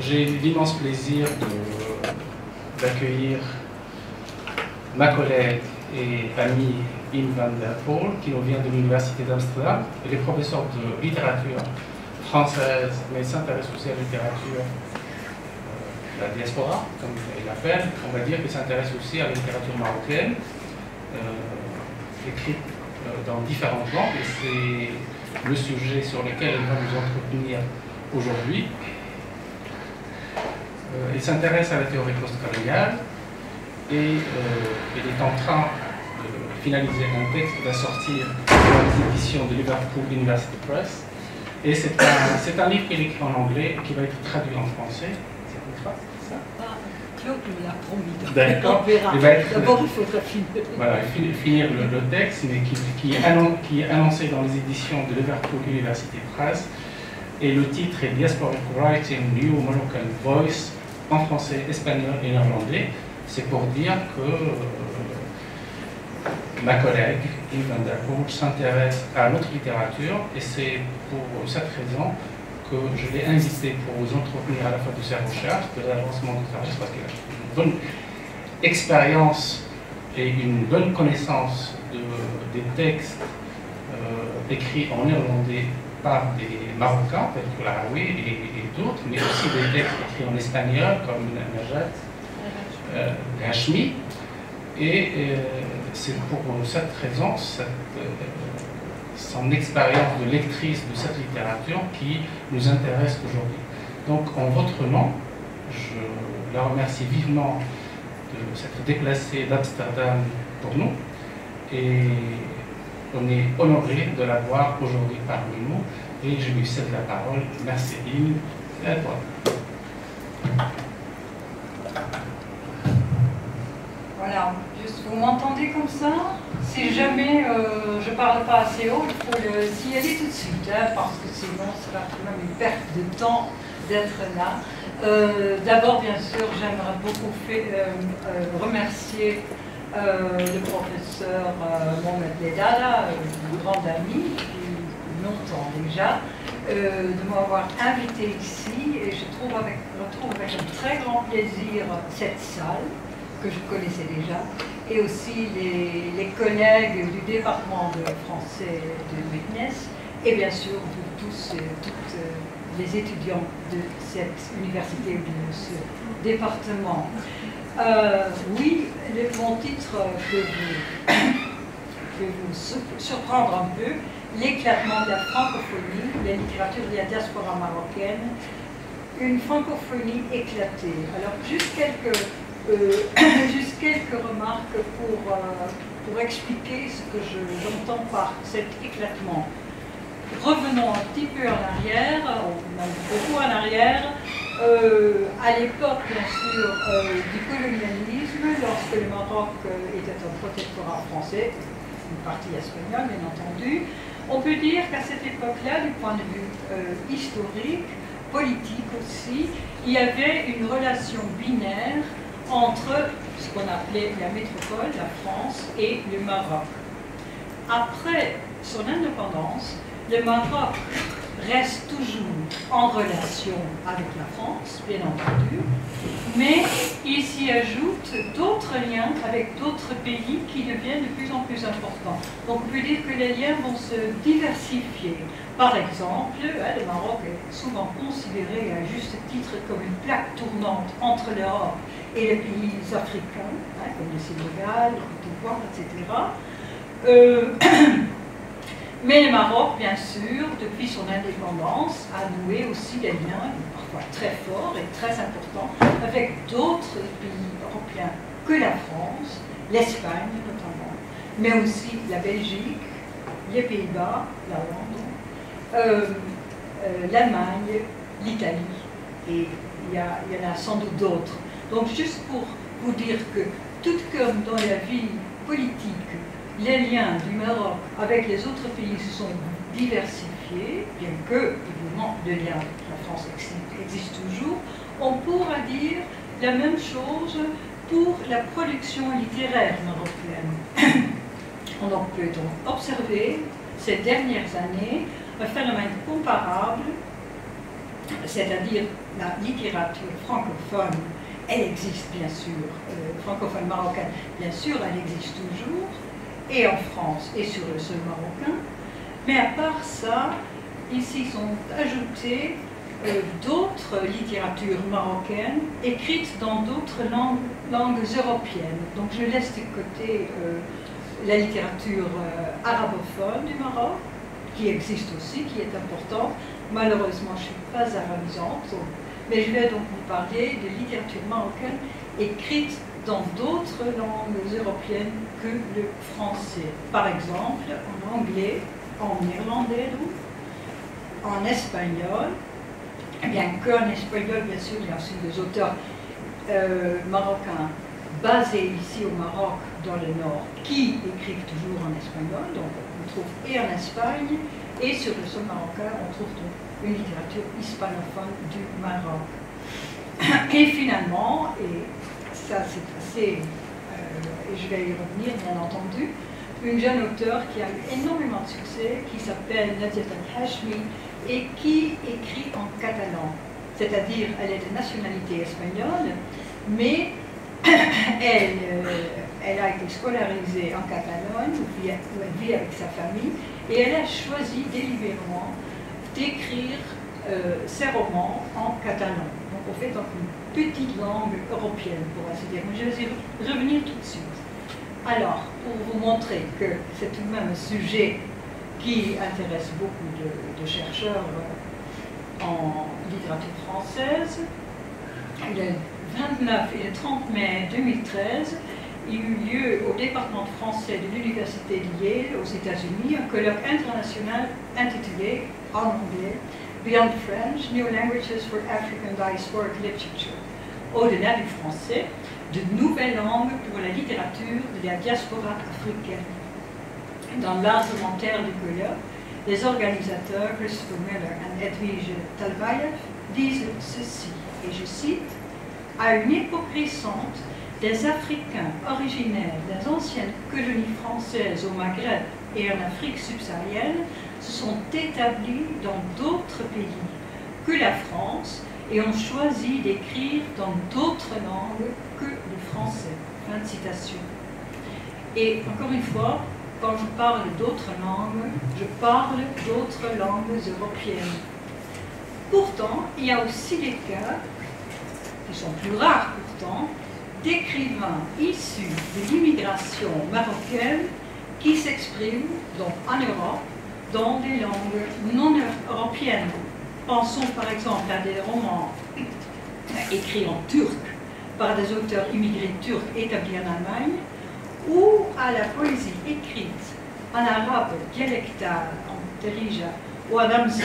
j'ai l'immense plaisir d'accueillir ma collègue et amie In van der Poel, qui nous vient de l'Université d'Amsterdam. Elle est professeure de littérature française, mais s'intéresse aussi à la littérature, la diaspora, comme elle l'appelle. On va dire qu'elle s'intéresse aussi à la littérature marocaine, écrite dans différentes langues, et c'est le sujet sur lequel elle va nous entretenir aujourd'hui. Elle s'intéresse à la théorie postcoloniale et elle est en train de finaliser un texte qui va sortir dans les éditions de Liverpool University Press. Et c'est un livre qu'elle écrit en anglais et qui va être traduit en français. C'est une phrase, c'est ça? Claude me l'a promis. D'accord. D'abord, il faudra finir. Voilà, finir le texte, mais qui est annoncé dans les éditions de Liverpool University Press. Et le titre est Diasporic Writing New Moroccan Voice en français, espagnol et néerlandais. C'est pour dire que ma collègue, Yves van der Poel, s'intéresse à notre littérature et c'est pour cette raison que je l'ai invitée pour vous entretenir à la fois de ses recherches, de l'avancement de ses recherches, parce qu'elle a une bonne expérience et une bonne connaissance des textes écrits en néerlandais par des Marocains, tels que l'Araoui et d'autres, mais aussi des textes écrits en espagnol, comme Najat, Hachmi. Et c'est pour cette raison, son expérience de lectrice de cette littérature qui nous intéresse aujourd'hui. Donc, en votre nom, je la remercie vivement de s'être déplacée d'Amsterdam pour nous. Et on est honoré de la voir aujourd'hui parmi nous. Et je lui cède la parole. Merci, Yves. Et à toi. Voilà, juste vous m'entendez comme ça? Si jamais je ne parle pas assez haut, il faut le signaler tout de suite, hein, parce que sinon ce sera quand même une perte de temps d'être là. D'abord, bien sûr, j'aimerais beaucoup remercier le professeur Mohamed Ledala, un grand ami, depuis longtemps déjà, de m'avoir invité ici, et je retrouve avec un très grand plaisir cette salle, que je connaissais déjà, et aussi les collègues du département de français de Meknès, et bien sûr tous et toutes les étudiants de cette université, de ce département. Oui, mon titre peut vous surprendre un peu, l'éclatement de la francophonie, la littérature de la diaspora marocaine, une francophonie éclatée. Alors, juste quelques remarques pour expliquer ce que j'entends par cet éclatement. Revenons un petit peu en arrière, même beaucoup en arrière, à l'époque, bien sûr, du colonialisme, lorsque le Maroc était un protectorat français, une partie espagnole, bien entendu. On peut dire qu'à cette époque-là, du point de vue historique, politique aussi, il y avait une relation binaire entre ce qu'on appelait la métropole, la France, et le Maroc. Après son indépendance, le Maroc reste toujours en relation avec la France, bien entendu, mais il s'y ajoute d'autres liens avec d'autres pays qui deviennent de plus en plus importants. Donc on peut dire que les liens vont se diversifier. Par exemple, le Maroc est souvent considéré à juste titre comme une plaque tournante entre l'Europe et les pays africains, comme le Sénégal, le Côte d'Ivoire, etc. Mais le Maroc, bien sûr, depuis son indépendance, a noué aussi des liens, parfois très forts et très importants, avec d'autres pays européens que la France, l'Espagne notamment, mais aussi la Belgique, les Pays-Bas, la Hollande, l'Allemagne, l'Italie, et il y en a sans doute d'autres. Donc juste pour vous dire que, tout comme dans la vie politique, les liens du Maroc avec les autres pays se sont diversifiés, bien que, évidemment, le lien avec la France existe toujours, on pourra dire la même chose pour la production littéraire marocaine. On peut donc observer, ces dernières années, un phénomène comparable, c'est-à-dire la littérature francophone, elle existe bien sûr, francophone marocaine, bien sûr, elle existe toujours, et en France et sur le sol marocain. Mais à part ça, ici sont ajoutées d'autres littératures marocaines écrites dans d'autres langues européennes. Donc je laisse de côté la littérature arabophone du Maroc, qui existe aussi, qui est importante. Malheureusement, je ne suis pas arabisante, mais je vais donc vous parler de littérature marocaine écrite dans d'autres langues européennes que le français. Par exemple, en anglais, en néerlandais, en espagnol, bien qu'en espagnol, bien sûr, il y a aussi des auteurs marocains basés ici au Maroc, dans le Nord, qui écrivent toujours en espagnol. Donc on trouve et en Espagne, et sur le sol marocain, on trouve donc une littérature hispanophone du Maroc. Et finalement, et ça c'est assez, et je vais y revenir bien entendu, une jeune auteure qui a eu énormément de succès, qui s'appelle Nadia El-Hashmi, et qui écrit en catalan. C'est-à-dire, elle est de nationalité espagnole, mais elle a été scolarisée en Catalogne, où elle vit avec sa famille, et elle a choisi délibérément d'écrire ses romans en catalan. Donc on fait donc une petite langue européenne, pour ainsi dire. Mais je vais y revenir tout de suite. Alors, pour vous montrer que c'est tout de même un sujet qui intéresse beaucoup de chercheurs en littérature française, le 29 et le 30 mai 2013, il eut lieu au département de français de l'Université de Yale aux États-Unis un colloque international intitulé en anglais Beyond French, New Languages for African Diasporic Literature. Au-delà du français, de nouvelles langues pour la littérature de la diaspora africaine. Dans l'argumentaire du colloque, les organisateurs Christopher Miller et Edwige Talvayev disent ceci, et je cite, « À une époque récente, des Africains originaires des anciennes colonies françaises au Maghreb et en Afrique subsaharienne se sont établis dans d'autres pays que la France et ont choisi d'écrire dans d'autres langues que le français. » Fin de citation. Et encore une fois, quand je parle d'autres langues, je parle d'autres langues européennes. Pourtant, il y a aussi des cas, qui sont plus rares pourtant, d'écrivains issus de l'immigration marocaine qui s'expriment donc en Europe dans des langues non européennes. Pensons par exemple à des romans écrits en turc par des auteurs immigrés turcs établis en Allemagne, ou à la poésie écrite en arabe dialectal, en Derija ou en amzi,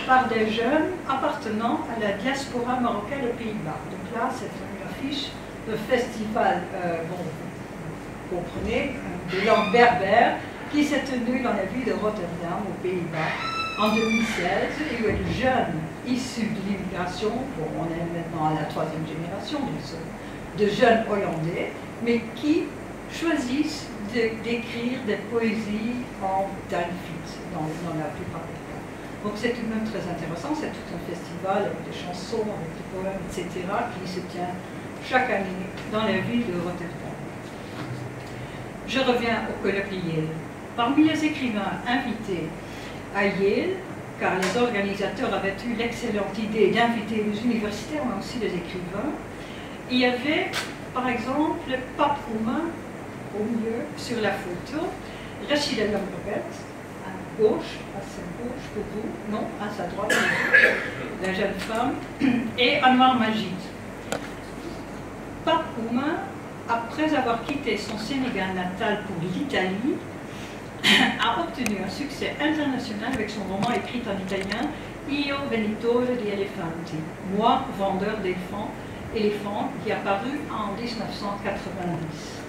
par des jeunes appartenant à la diaspora marocaine aux Pays-Bas. Donc là, c'est une affiche de festival, vous comprenez, de langue berbère, qui s'est tenu dans la ville de Rotterdam, aux Pays-Bas, en 2016, et où les jeunes issus de l'immigration, bon, on est maintenant à la 3e génération, de jeunes Hollandais, mais qui choisissent d'écrire des poésies en Dalfit, dans la plupart des cas. Donc c'est tout de même très intéressant, c'est tout un festival avec des chansons, avec des poèmes, etc., qui se tient chaque année dans la ville de Rotterdam. Je reviens au colloque Yale. Parmi les écrivains invités à Yale, car les organisateurs avaient eu l'excellente idée d'inviter les universitaires, mais aussi les écrivains, il y avait par exemple Pape Oumin au milieu sur la photo, Rachida Lambrabet à gauche, à sa gauche pour vous, non, à sa droite, la jeune femme, et Anwar Majid. Pape Oumin, après avoir quitté son Sénégal natal pour l'Italie, a obtenu un succès international avec son roman écrit en italien Io venditore di elefanti, moi vendeur d'éléphants, qui est apparu en 1990.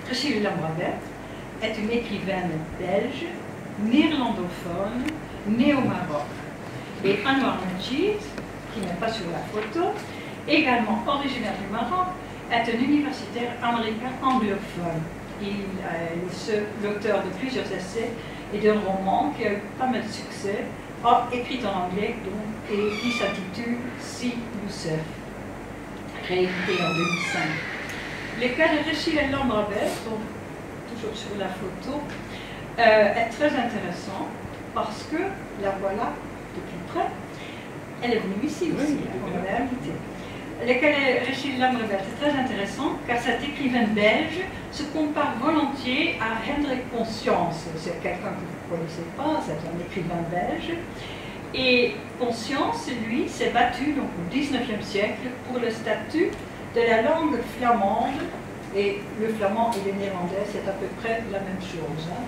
Rachida Lambrabet est une écrivaine belge, néerlandophone, née au Maroc. Et Anwar Majid, qui n'est pas sur la photo, également originaire du Maroc, est un universitaire américain anglophone. Il est l'auteur de plusieurs essais et d'un roman qui a eu pas mal de succès, écrite en anglais donc, et qui s'intitule See Yourself, rééditée en 2005. Les cas de Rachel Lambrabel, donc toujours sur la photo, est très intéressant parce que la voilà de plus près. Elle est venue ici aussi, on l'a invitée. Les cas de Rachel Lambrabel, c'est très intéressant car cette écrivaine belge se compare volontiers à Hendrik Conscience. C'est quelqu'un que vous ne connaissez pas, c'est un écrivain belge. Et Conscience, lui, s'est battu donc, au XIXe siècle pour le statut de la langue flamande. Et le flamand et le néerlandais, c'est à peu près la même chose. Hein.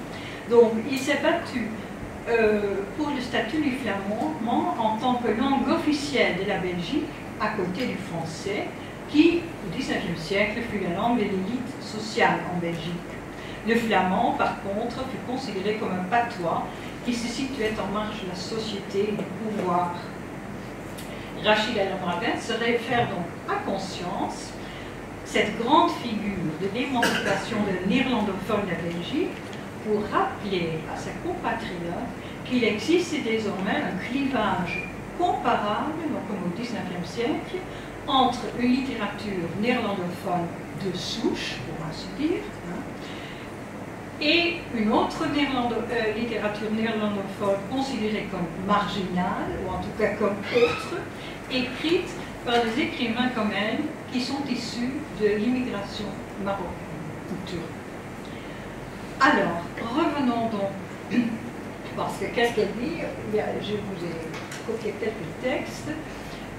Donc, il s'est battu pour le statut du flamand en tant que langue officielle de la Belgique, à côté du français, qui, au XIXe siècle, fut la langue de l'élite sociale en Belgique. Le flamand, par contre, fut considéré comme un patois qui se situait en marge de la société et du pouvoir. Rachid El-Amrabat se réfère donc à Conscience, cette grande figure de l'émancipation de néerlandophone de la Belgique, pour rappeler à ses compatriotes qu'il existe désormais un clivage comparable, donc comme au XIXe siècle, entre une littérature néerlandophone de souche, pour ainsi dire, hein, et une autre littérature néerlandophone considérée comme marginale, ou en tout cas comme autre, écrite par des écrivains comme elle, qui sont issus de l'immigration marocaine ou turque. Alors, revenons donc, parce que qu'est-ce qu'elle dit? Je vous ai copié quelques textes.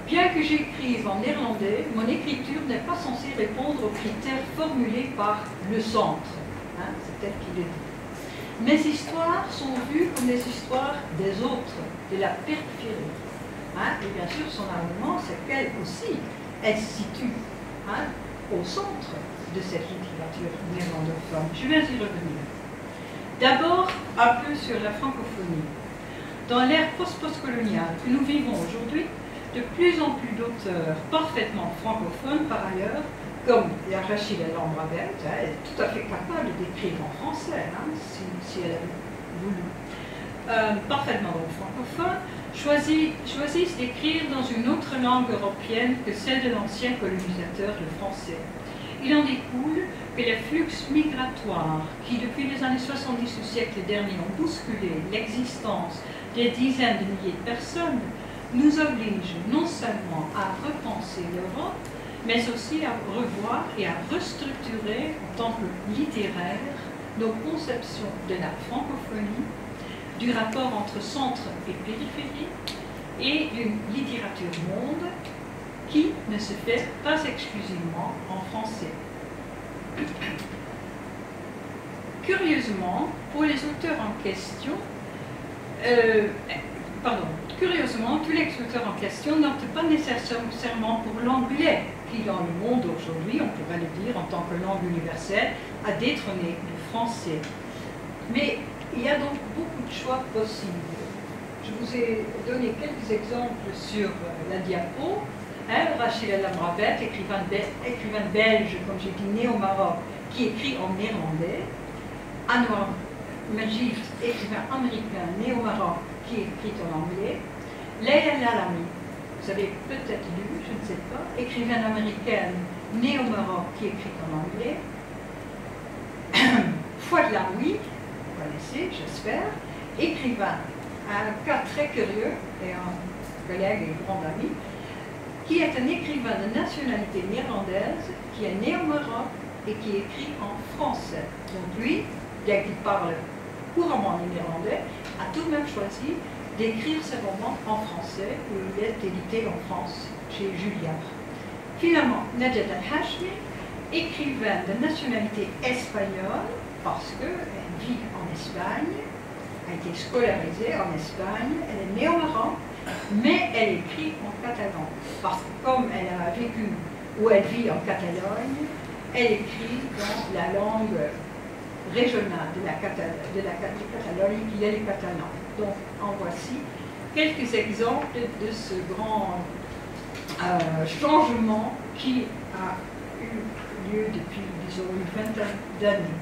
Bien que j'écrive en néerlandais, mon écriture n'est pas censée répondre aux critères formulés par le centre. Hein, c'est elle qui le dit. Mes histoires sont vues comme des histoires des autres, de la périphérie. Hein, et bien sûr, son argument, c'est qu'elle aussi, elle se situe hein, au centre de cette littérature néerlandophone. Je vais y revenir. D'abord, un peu sur la francophonie. Dans l'ère post-postcoloniale que nous vivons aujourd'hui, de plus en plus d'auteurs parfaitement francophones, par ailleurs, comme la Rachid El-Amrabat, elle est tout à fait capable d'écrire en français, hein, si elle avait voulu. Parfaitement donc francophone, choisissent d'écrire dans une autre langue européenne que celle de l'ancien colonisateur, le français. Il en découle que les flux migratoires qui, depuis les années 70 du siècle dernier, ont bousculé l'existence des dizaines de milliers de personnes, nous obligent non seulement à repenser l'Europe, mais aussi à revoir et à restructurer en tant que littéraire nos conceptions de la francophonie, du rapport entre centre et périphérie, et d'une littérature monde qui ne se fait pas exclusivement en français. Curieusement, pour les auteurs en question, curieusement, tous les auteurs en question n'optent pas nécessairement pour l'anglais, qui dans le monde aujourd'hui, on pourrait le dire en tant que langue universelle, a détrôné du français. Mais il y a donc beaucoup de choix possibles. Je vous ai donné quelques exemples sur la diapo. Hein, Rachid El-Amrabat, écrivain belge, comme j'ai dit, né au Maroc, qui écrit en néerlandais. Anwar Medjid, écrivain américain, né au Maroc, qui écrit en anglais. Leila Lalami, vous avez peut-être lu, je ne sais pas, écrivaine américaine, née au Maroc, qui écrit en anglais. Fouad Laoui, vous connaissez, j'espère, écrivain, un cas très curieux, et un collègue et grand ami, qui est un écrivain de nationalité néerlandaise, qui est né au Maroc et qui écrit en français. Donc lui, bien qu'il parle couramment le néerlandais, a tout de même choisi d'écrire ses romans en français, où il est édité en France, chez Julliard. Finalement, Najat El-Hashmi, écrivaine de nationalité espagnole, parce qu'elle vit en Espagne, a été scolarisée en Espagne, elle est née au Maroc, mais elle écrit en catalan, parce que comme elle a vécu ou elle vit en Catalogne, elle écrit dans la langue régionale de la Catalogne, qui est le catalan. Donc, en voici quelques exemples de ce grand changement qui a eu lieu depuis, disons, une vingtaine d'années.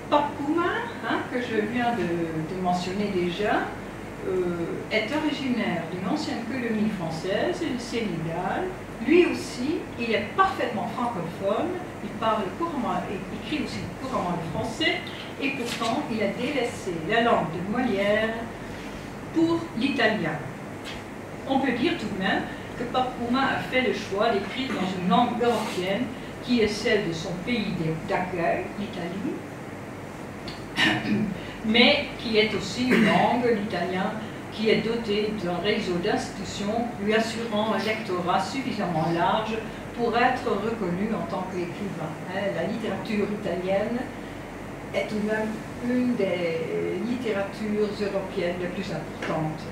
Pape Kouma, hein, que je viens de mentionner déjà, est originaire d'une ancienne colonie française, le Sénégal. Lui aussi, il est parfaitement francophone, il parle couramment, il écrit aussi couramment le français, et pourtant il a délaissé la langue de Molière pour l'italien. On peut dire tout de même que Papuma a fait le choix d'écrire dans une langue européenne qui est celle de son pays d'accueil, l'Italie, mais qui est aussi une langue, l'italien, qui est dotée d'un réseau d'institutions lui assurant un lectorat suffisamment large pour être reconnu en tant qu'écrivain. La littérature italienne est tout de même une des littératures européennes les plus importantes.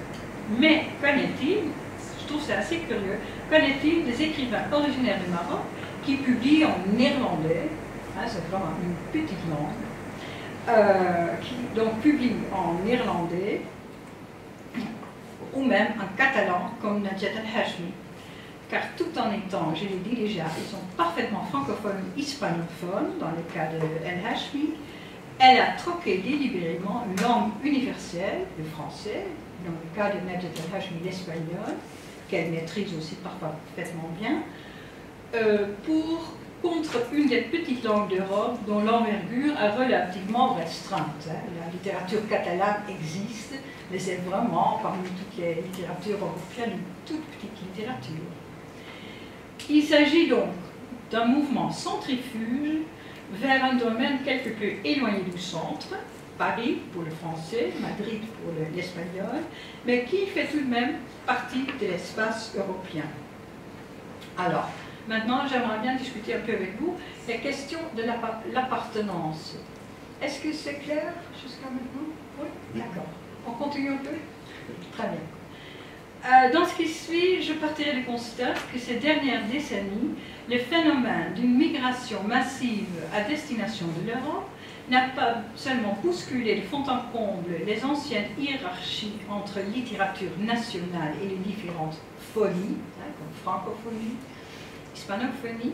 Mais qu'en est-il, je trouve ça assez curieux, qu'en est-il des écrivains originaires du Maroc qui publient en néerlandais, c'est vraiment une petite langue, qui donc publient en néerlandais, ou même en catalan, comme Najat El-Hachmi. Car tout en étant, je l'ai dit déjà, ils sont parfaitement francophones, hispanophones, dans le cas de El-Hachmi, elle a troqué délibérément une langue universelle, le français, dans le cas de Najat El-Hachmi, l'espagnol, qu'elle maîtrise aussi parfaitement bien, contre une des petites langues d'Europe dont l'envergure est relativement restreinte. La littérature catalane existe, mais c'est vraiment, parmi toutes les littératures européennes, une toute petite littérature. Il s'agit donc d'un mouvement centrifuge vers un domaine quelque peu éloigné du centre, Paris pour le français, Madrid pour l'espagnol, mais qui fait tout de même partie de l'espace européen. Alors, maintenant, j'aimerais bien discuter un peu avec vous la question de l'appartenance. Est-ce que c'est clair jusqu'à maintenant? Oui, d'accord. On continue un peu? Très bien. Dans ce qui suit, je partirai du constat que ces dernières décennies, le phénomène d'une migration massive à destination de l'Europe n'a pas seulement bousculé de fond en comble les anciennes hiérarchies entre littérature nationale et les différentes phonies, comme francophonie, hispanophonie,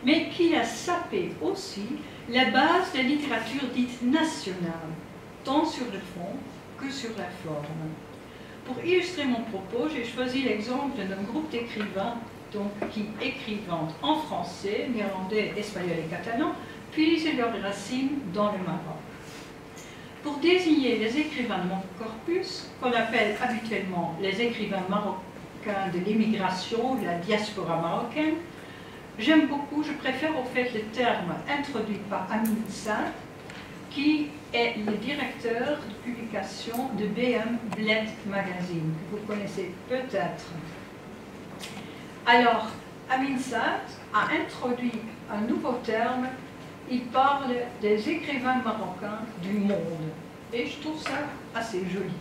mais qui a sapé aussi la base de la littérature dite nationale, tant sur le fond que sur la forme. Pour illustrer mon propos, j'ai choisi l'exemple d'un groupe d'écrivains qui écrivent en français, néerlandais, espagnol et catalan, puisent leurs racines dans le Maroc. Pour désigner les écrivains de mon corpus, qu'on appelle habituellement les écrivains marocains de l'émigration, de la diaspora marocaine, j'aime beaucoup, je préfère au fait le terme introduit par Amin Saad, qui est le directeur de publication de BM Bled Magazine, que vous connaissez peut-être. Alors, Amin Saad a introduit un nouveau terme, il parle des écrivains marocains du monde, et je trouve ça assez joli.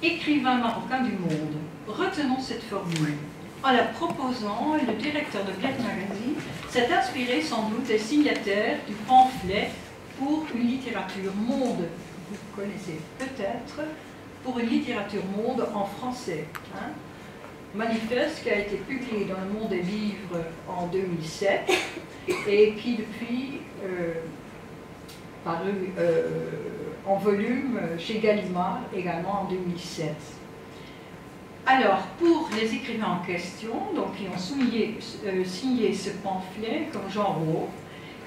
Écrivains marocains du monde, retenons cette formule. En la proposant, le directeur de Bled Magazine s'est inspiré sans doute des signataires du pamphlet pour une littérature monde, que vous connaissez peut-être, pour une littérature monde en français. Manifeste qui a été publié dans le Monde des Livres en 2007 et qui depuis paru en volume chez Gallimard également en 2007. Alors, pour les écrivains en question, donc qui ont signé ce pamphlet comme Jean Rouault,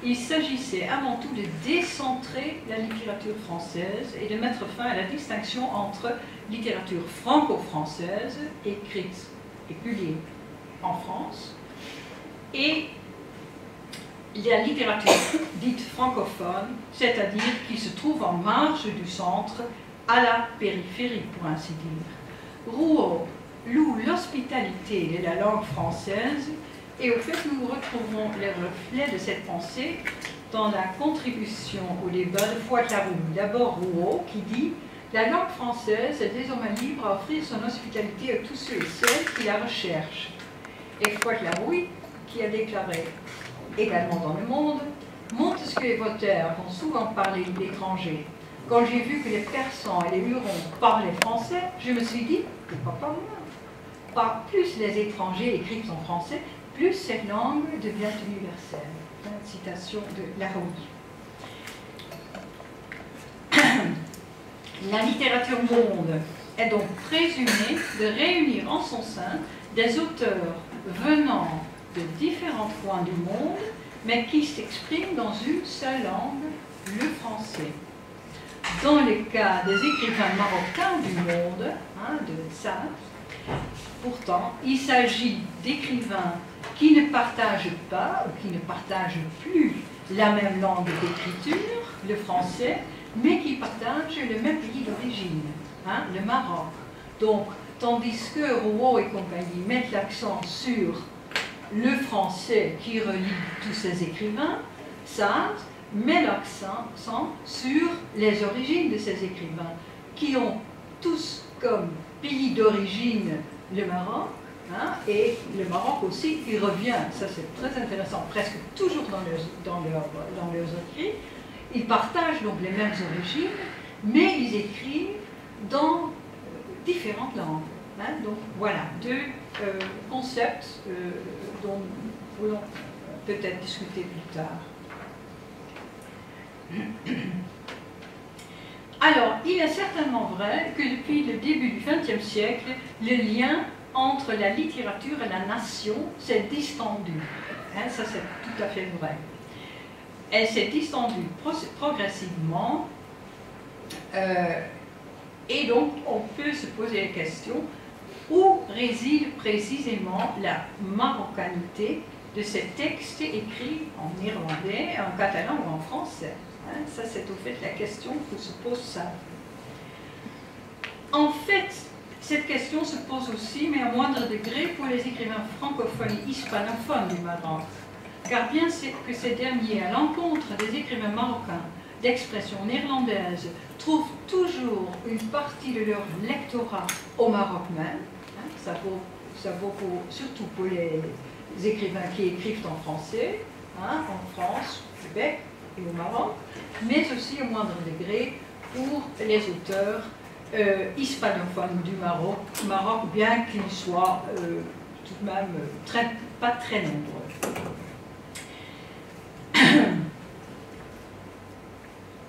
il s'agissait avant tout de décentrer la littérature française et de mettre fin à la distinction entre littérature franco-française, écrite et publiée en France, et la littérature dite francophone, c'est-à-dire qui se trouve en marge du centre, à la périphérie, pour ainsi dire. Rouault loue l'hospitalité de la langue française, et au fait, nous retrouvons les reflets de cette pensée dans la contribution au débat de Fouad-Larouille. D'abord Rouault qui dit « La langue française est désormais libre à offrir son hospitalité à tous ceux et celles qui la recherchent. » Et Fouad-Larouille qui a déclaré également dans Le Monde « Montesquieu et Voltaire vont souvent parler de l'étranger. Quand j'ai vu que les Persans et les Hurons parlaient français, je me suis dit « Pourquoi pas moi ?» Plus les étrangers écrivent en français, plus cette langue devient universelle. Citation de Larouille. La littérature monde est donc présumée de réunir en son sein des auteurs venant de différents coins du monde, mais qui s'expriment dans une seule langue, le français. Dans le cas des écrivains marocains du monde, de Sade, pourtant, il s'agit d'écrivains qui ne partagent pas ou qui ne partagent plus la même langue d'écriture, le français, mais qui partagent le même pays d'origine, le Maroc. Donc, tandis que Rouault et compagnie mettent l'accent sur le français qui relie tous ces écrivains, Sade met l'accent sur les origines de ces écrivains, qui ont tous comme pays d'origine le Maroc, et le Maroc aussi qui revient, ça c'est très intéressant, presque toujours dans leurs écrits. Ils partagent donc les mêmes origines, mais ils écrivent dans différentes langues. Donc voilà, deux concepts dont nous pourrons peut-être discuter plus tard. Alors, il est certainement vrai que depuis le début du XXe siècle, le lien entre la littérature et la nation s'est distendu. Ça, c'est tout à fait vrai. Elle s'est distendue progressivement, et donc on peut se poser la question où réside précisément la marocanité de ces textes écrits en irlandais, en catalan ou en français. Ça, c'est au fait la question que se pose ça. En fait, cette question se pose aussi, mais à moindre degré, pour les écrivains francophones et hispanophones du Maroc. Car bien que ces derniers, à l'encontre des écrivains marocains d'expression néerlandaise, trouvent toujours une partie de leur lectorat au Maroc même, ça vaut surtout pour les écrivains qui écrivent en français, en France, au Québec et au Maroc, mais aussi au moindre degré pour les auteurs hispanophones du Maroc, bien qu'ils soient tout de même pas très nombreux.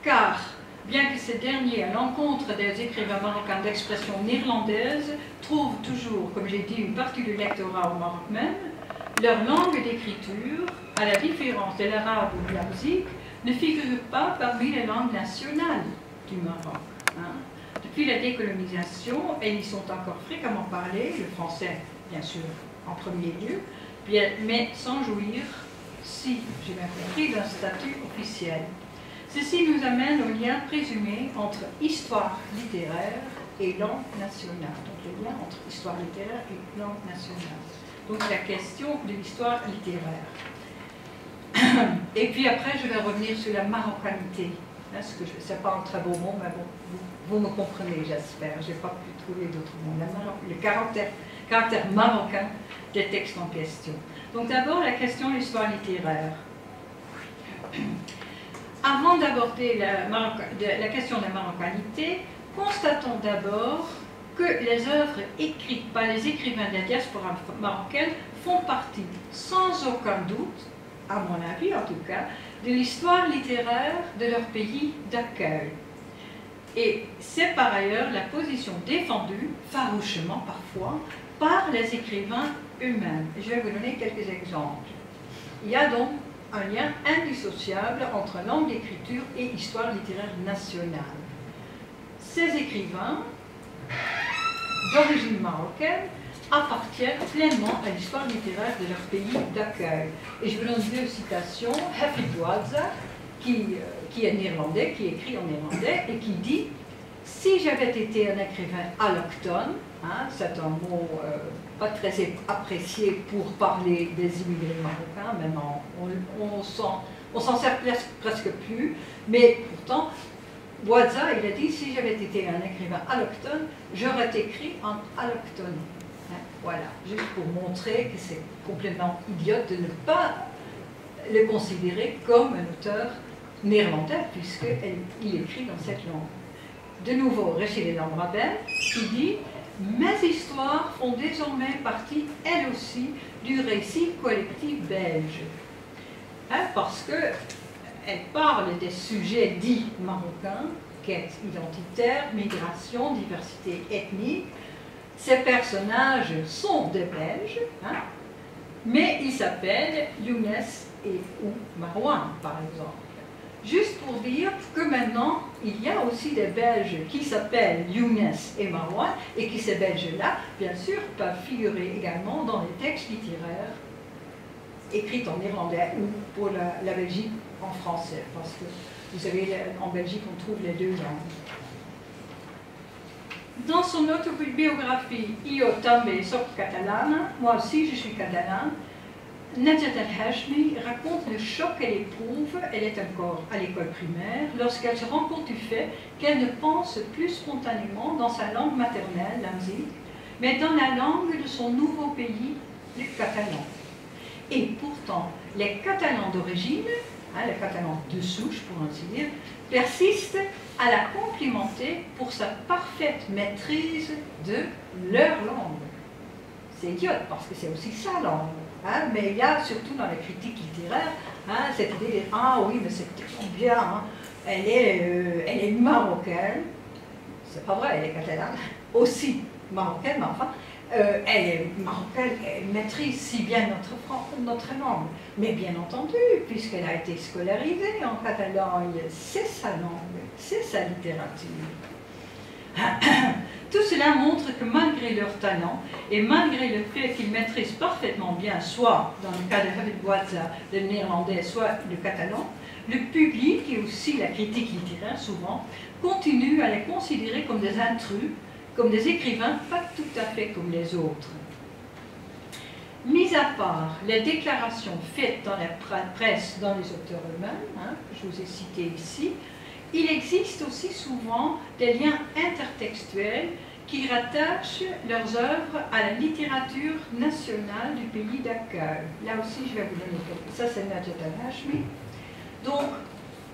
Car, bien que ces derniers, à l'encontre des écrivains marocains d'expression néerlandaise, trouvent toujours, comme j'ai dit, une partie du lectorat au Maroc même, leur langue d'écriture, à la différence de l'arabe ou de la musique, ne figure pas parmi les langues nationales du Maroc. Depuis la décolonisation, elles y sont encore fréquemment parlées, le français, bien sûr, en premier lieu, mais sans jouir, si j'ai bien compris, d'un statut officiel. Ceci nous amène au lien présumé entre histoire littéraire et langue nationale. Donc le lien entre histoire littéraire et langue nationale. Donc la question de l'histoire littéraire. Et puis après, je vais revenir sur la marocanité. Ce n'est pas un très beau mot, mais bon, vous me comprenez, j'espère. Je n'ai pas pu trouver d'autres mots. Le caractère marocain des textes en question. Donc d'abord, la question de l'histoire littéraire. Avant d'aborder la question de la marocanité, constatons d'abord que les œuvres écrites par les écrivains de la diaspora marocaine font partie, sans aucun doute, à mon avis en tout cas, de l'histoire littéraire de leur pays d'accueil. Et c'est par ailleurs la position défendue, farouchement parfois, par les écrivains eux-mêmes. Je vais vous donner quelques exemples. Il y a donc un lien indissociable entre langue d'écriture et histoire littéraire nationale. Ces écrivains, d'origine marocaine, appartiennent pleinement à l'histoire littéraire de leur pays d'accueil. Et je vous donne deux citations. Hafid Bouazza, qui est néerlandais, qui écrit en néerlandais, et qui dit « Si j'avais été un écrivain allochtone », c'est un mot pas très apprécié pour parler des immigrés marocains, maintenant on s'en sert presque plus, mais pourtant, Bouazza, il a dit « Si j'avais été un écrivain allochtone, j'aurais écrit en allochtone ». Voilà, juste pour montrer que c'est complètement idiot de ne pas le considérer comme un auteur néerlandais, puisqu'il écrit dans cette langue. De nouveau, Rachid El Amraben, qui dit « Mes histoires font désormais partie, elles aussi, du récit collectif belge. » Parce qu'elle parle des sujets dits marocains, quête identitaire, migration, diversité ethnique. Ces personnages sont des Belges, hein, mais ils s'appellent Younes et ou Marouane, par exemple. Juste pour dire que maintenant, il y a aussi des Belges qui s'appellent Younes et Marouane, et qui ces Belges-là, bien sûr, peuvent figurer également dans les textes littéraires écrits en néerlandais ou pour la Belgique en français, parce que vous savez, en Belgique, on trouve les deux langues. Dans son autobiographie Io també soc catalana, moi aussi je suis catalane, Nadjat El Hachmi raconte le choc qu'elle éprouve, elle est encore à l'école primaire, lorsqu'elle se rend compte du fait qu'elle ne pense plus spontanément dans sa langue maternelle, l'amzik, mais dans la langue de son nouveau pays, le catalan. Et pourtant, les Catalans d'origine, hein, les Catalans de souche pour ainsi dire, persistent à la complimenter pour sa parfaite maîtrise de leur langue. C'est idiot parce que c'est aussi sa langue. Hein, mais il y a surtout dans les critiques littéraires hein, cette idée de « Ah oui, mais c'est tellement bien, hein, elle est marocaine ». C'est pas vrai, elle est catalane, aussi marocaine, mais enfin, elle est marocaine, elle maîtrise si bien notre langue. Mais bien entendu, puisqu'elle a été scolarisée en Catalogne, c'est sa langue, c'est sa littérature. Tout cela montre que malgré leur talent et malgré le fait qu'ils maîtrisent parfaitement bien, soit dans le cas de David Bouazza, le néerlandais, soit le catalan, le public et aussi la critique littéraire souvent continue à les considérer comme des intrus, comme des écrivains pas tout à fait comme les autres. Mis à part les déclarations faites dans la presse, dans les auteurs eux-mêmes, hein, que je vous ai cités ici, il existe aussi souvent des liens intertextuels qui rattachent leurs œuvres à la littérature nationale du pays d'accueil. Là aussi, je vais vous donner quelques... Ça, c'est Nadjat El Hachmi. Donc,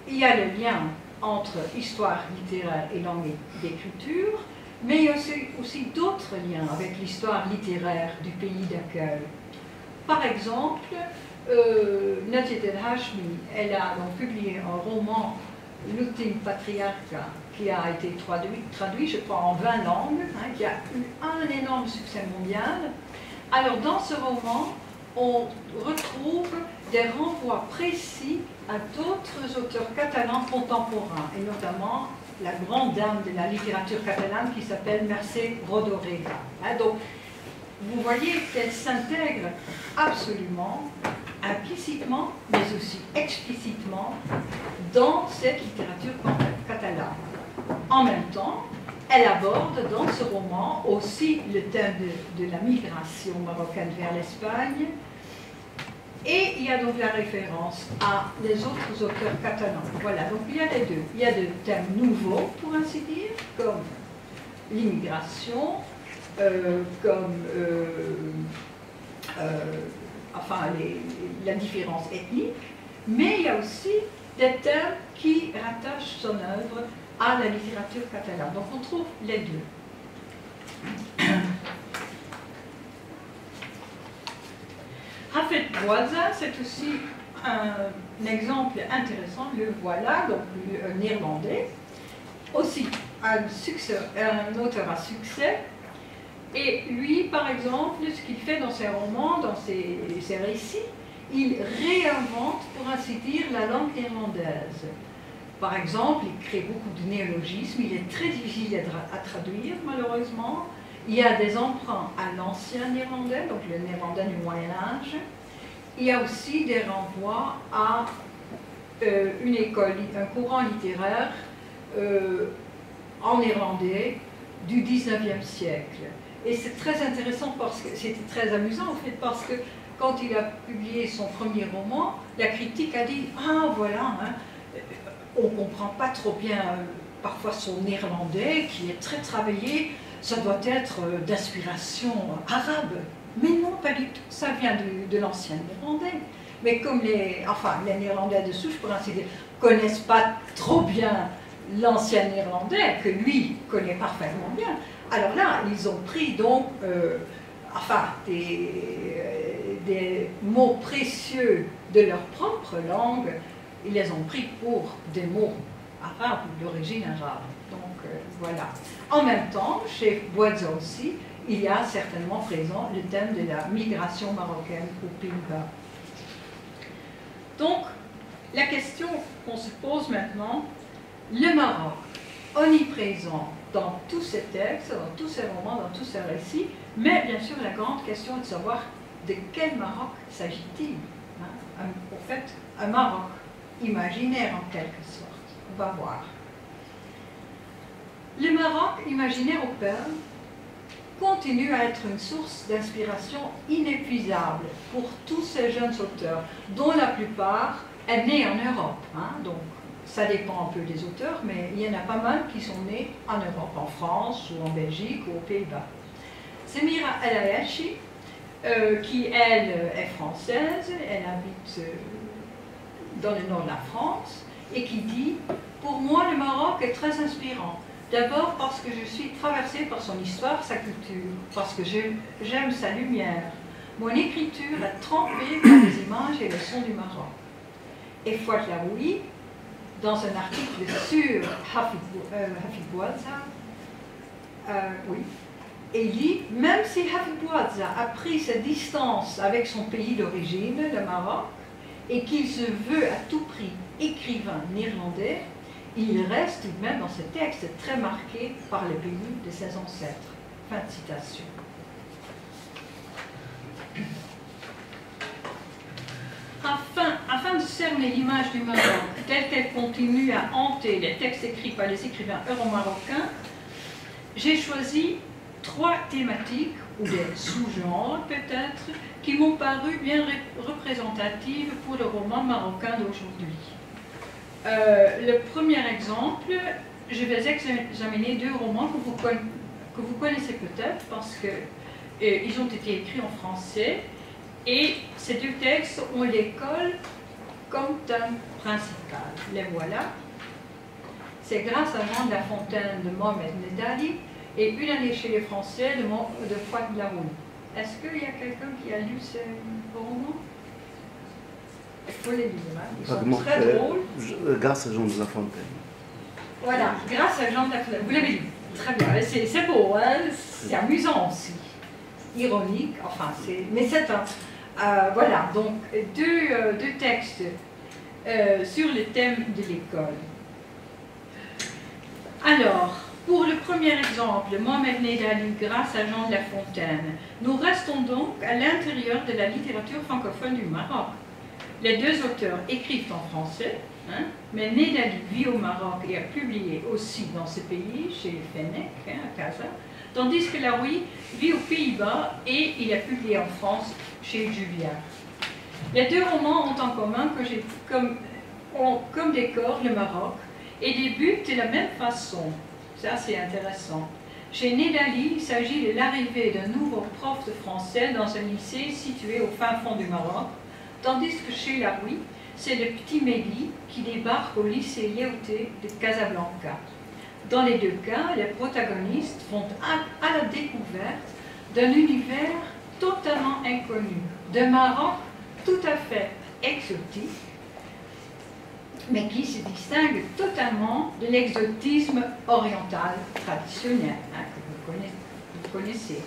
il y a le lien entre histoire littéraire et langue d'écriture, mais il y a aussi d'autres liens avec l'histoire littéraire du pays d'accueil. Par exemple, Nadjat El Hachmi, elle a donc publié un roman L'ultime patriarcat, qui a été traduit, je crois, en 20 langues, hein, qui a eu un énorme succès mondial. Alors, dans ce roman, on retrouve des renvois précis à d'autres auteurs catalans contemporains, et notamment la grande dame de la littérature catalane qui s'appelle Mercè Rodoreda. Hein, donc, vous voyez qu'elle s'intègre absolument, implicitement, mais aussi explicitement, dans cette littérature catalane. En même temps, elle aborde dans ce roman aussi le thème de la migration marocaine vers l'Espagne, et il y a donc la référence à les autres auteurs catalans. Voilà, donc il y a les deux. Il y a des thèmes nouveaux, pour ainsi dire, comme l'immigration, enfin la différence ethnique, mais il y a aussi des thèmes qui rattachent son œuvre à la littérature catalane. Donc on trouve les deux. Rafet Bouazza, c'est aussi un exemple intéressant, le voilà, donc un néerlandais, aussi un auteur à succès. Et lui, par exemple, ce qu'il fait dans ses romans, dans ses récits, il réinvente, pour ainsi dire, la langue néerlandaise. Par exemple, il crée beaucoup de néologismes, il est très difficile à traduire, malheureusement. Il y a des emprunts à l'ancien néerlandais, donc le néerlandais du Moyen-Âge. Il y a aussi des renvois à une école, un courant littéraire en néerlandais du 19e siècle. Et c'est très intéressant parce que c'était très amusant en fait, parce que quand il a publié son premier roman, la critique a dit « Ah voilà, hein, on ne comprend pas trop bien parfois son néerlandais qui est très travaillé, ça doit être d'inspiration arabe. » Mais non, pas du tout, ça vient de l'ancien néerlandais. Mais comme les néerlandais de souche, pour ainsi dire, ne connaissent pas trop bien l'ancien néerlandais, que lui connaît parfaitement bien, alors là, ils ont pris donc des mots précieux de leur propre langue, ils les ont pris pour des mots arabe, d'origine arabe. Donc voilà. En même temps, chez Bouadza aussi, il y a certainement présent le thème de la migration marocaine aux Pays-Bas. Donc, la question qu'on se pose maintenant, le Maroc, omniprésent dans tous ces textes, dans tous ces romans, dans tous ces récits, mais bien sûr la grande question est de savoir de quel Maroc s'agit-il, hein? En fait, un Maroc imaginaire en quelque sorte. On va voir. Le Maroc imaginaire au Perle continue à être une source d'inspiration inépuisable pour tous ces jeunes auteurs, dont la plupart est née en Europe. Hein? Donc, ça dépend un peu des auteurs, mais il y en a pas mal qui sont nés en Europe, en France ou en Belgique ou aux Pays-Bas. Semira El Ayachi, qui elle est française, elle habite dans le nord de la France, et qui dit « Pour moi, le Maroc est très inspirant. D'abord parce que je suis traversée par son histoire, sa culture, parce que j'aime sa lumière. Mon écriture est trempée par les images et le son du Maroc. » Et Fouad Laoui, dans un article sur Hafid Bouadza, oui, et il dit « Même si Hafid Bouadza a pris ses distances avec son pays d'origine, le Maroc, et qu'il se veut à tout prix écrivain néerlandais, il reste tout de même dans ce texte très marqué par le pays de ses ancêtres. » Fin de citation. Afin de cerner l'image du Maroc telle qu'elle continue à hanter les textes écrits par les écrivains euro-marocains, j'ai choisi 3 thématiques, ou des sous-genres peut-être, qui m'ont paru bien représentatives pour le roman marocain d'aujourd'hui. Le premier exemple, je vais examiner 2 romans que vous connaissez peut-être parce qu'ils ont été écrits en français et ces 2 textes ont l'école comme thème principal. Les voilà. C'est Grâce à Jean de La Fontaine de Mohamed Nedali et Une année chez les Français de Fouad Laoui. Est-ce qu'il y a quelqu'un qui a lu ces romans? Il faut les lire, hein. Ils sont très drôles. Grâce à Jean de La Fontaine. Voilà, Grâce à Jean de La Fontaine. Vous l'avez lu. Très bien, c'est beau, hein? C'est amusant aussi. Ironique, enfin, mais c'est un... voilà, donc 2 textes sur le thème de l'école. Alors, pour le premier exemple, Mohamed Nedali, Grâce à Jean de La Fontaine, nous restons donc à l'intérieur de la littérature francophone du Maroc. Les 2 auteurs écrivent en français, hein, mais Nedali vit au Maroc et a publié aussi dans ce pays, chez Fennec, hein, à Casa, tandis que Laoui vit aux Pays-Bas et il a publié en France chez Julliard. Les 2 romans ont en commun que j'ai comme décor le Maroc et débutent de la même façon. Ça, c'est intéressant. Chez Nedali, il s'agit de l'arrivée d'un nouveau prof de français dans un lycée situé au fin fond du Maroc, tandis que chez Laoui, c'est le petit Mehdi qui débarque au lycée Léoté de Casablanca. Dans les 2 cas, les protagonistes vont à la découverte d'un univers totalement inconnu, d'un Maroc tout à fait exotique, mais qui se distingue totalement de l'exotisme oriental traditionnel, hein, que vous connaissez.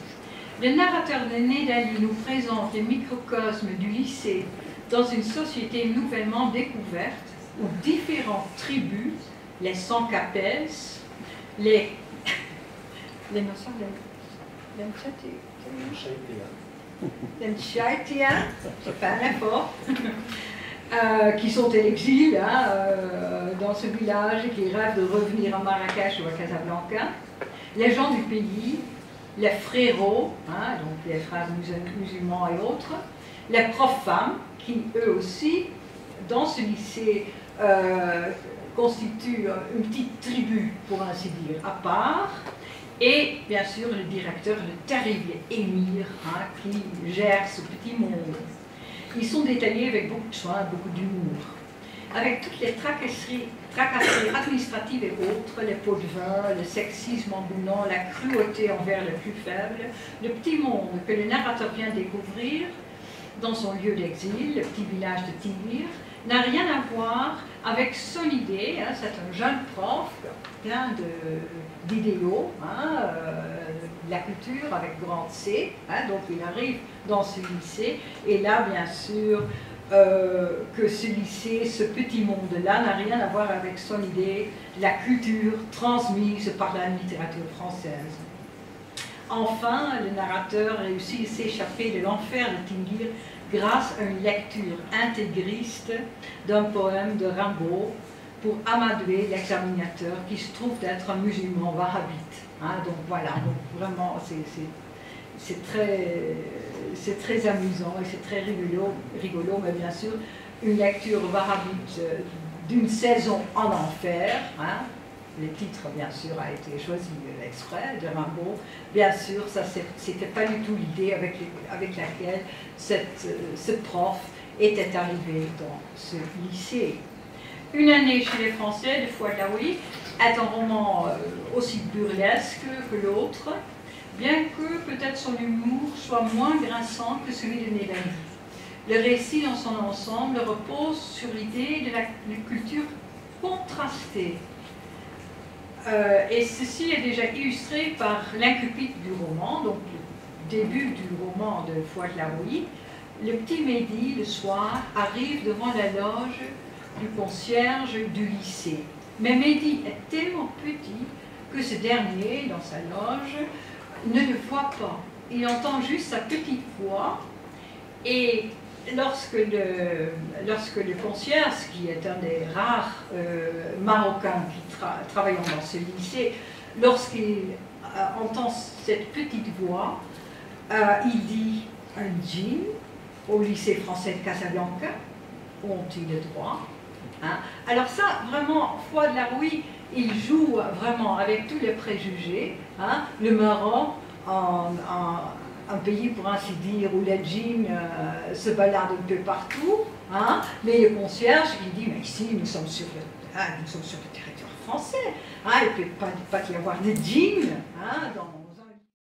Le narrateur de Nedali nous présente le microcosme du lycée dans une société nouvellement découverte où différentes tribus, les sans-capels, les notions L'Enchaïtiens, c'est pas un effort, qui sont à l'exil hein, dans ce village et qui rêvent de revenir à Marrakech ou à Casablanca, les gens du pays, les frérots, hein, donc les frères musulmans et autres, les profs femmes, qui eux aussi, dans ce lycée, constituent une petite tribu, pour ainsi dire, à part, et bien sûr le directeur, le terrible émir, hein, qui gère ce petit monde. Ils sont détaillés avec beaucoup de soin, beaucoup d'humour. Avec toutes les tracasseries administratives et autres, les pots de vin, le sexisme ambulant, la cruauté envers les plus faibles, le petit monde que le narrateur vient découvrir dans son lieu d'exil, le petit village de Tigre, n'a rien à voir avec son idée. Hein, c'est un jeune prof, plein d'idéaux, hein, la culture avec grand C, hein, donc il arrive dans ce lycée, et là, bien sûr, que ce lycée, ce petit monde-là, n'a rien à voir avec son idée, la culture transmise par la littérature française. Enfin, le narrateur réussit à s'échapper de l'enfer de Tingir grâce à une lecture intégriste d'un poème de Rimbaud pour amadouer l'examinateur qui se trouve d'être un musulman wahhabite. Hein, donc voilà, donc vraiment c'est très amusant et c'est très rigolo, mais bien sûr, une lecture wahhabite d'une saison en enfer. Hein, le titre, bien sûr, a été choisi exprès de Rimbaud. Bien sûr, ça c'était pas du tout l'idée avec laquelle ce prof était arrivé dans ce lycée. Une année chez les Français de Fouad Laoui est un roman aussi burlesque que l'autre, bien que peut-être son humour soit moins grinçant que celui de Nélaï. Le récit dans son ensemble repose sur l'idée de la culture contrastée. Et ceci est déjà illustré par l'incipit du roman, donc le début du roman de Fouad Laoui. Le petit Mehdi, le soir, arrive devant la loge du concierge du lycée. Mais Mehdi est tellement petit que ce dernier, dans sa loge, ne le voit pas. Il entend juste sa petite voix, et lorsque le concierge, qui est un des rares Marocains qui travaillant dans ce lycée, lorsqu'il entend cette petite voix, il dit un djinn au lycée français de Casablanca, ont-ils le droit? Hein? Alors ça, vraiment, Fouad Laoui, il joue vraiment avec tous les préjugés. Hein? Le Maroc, un pays, pour ainsi dire, où les djinns se baladent un peu partout, hein? Mais le concierge, il dit, mais ici, nous sommes sur le territoire français, hein? Il ne peut pas y avoir de djinns, hein, dans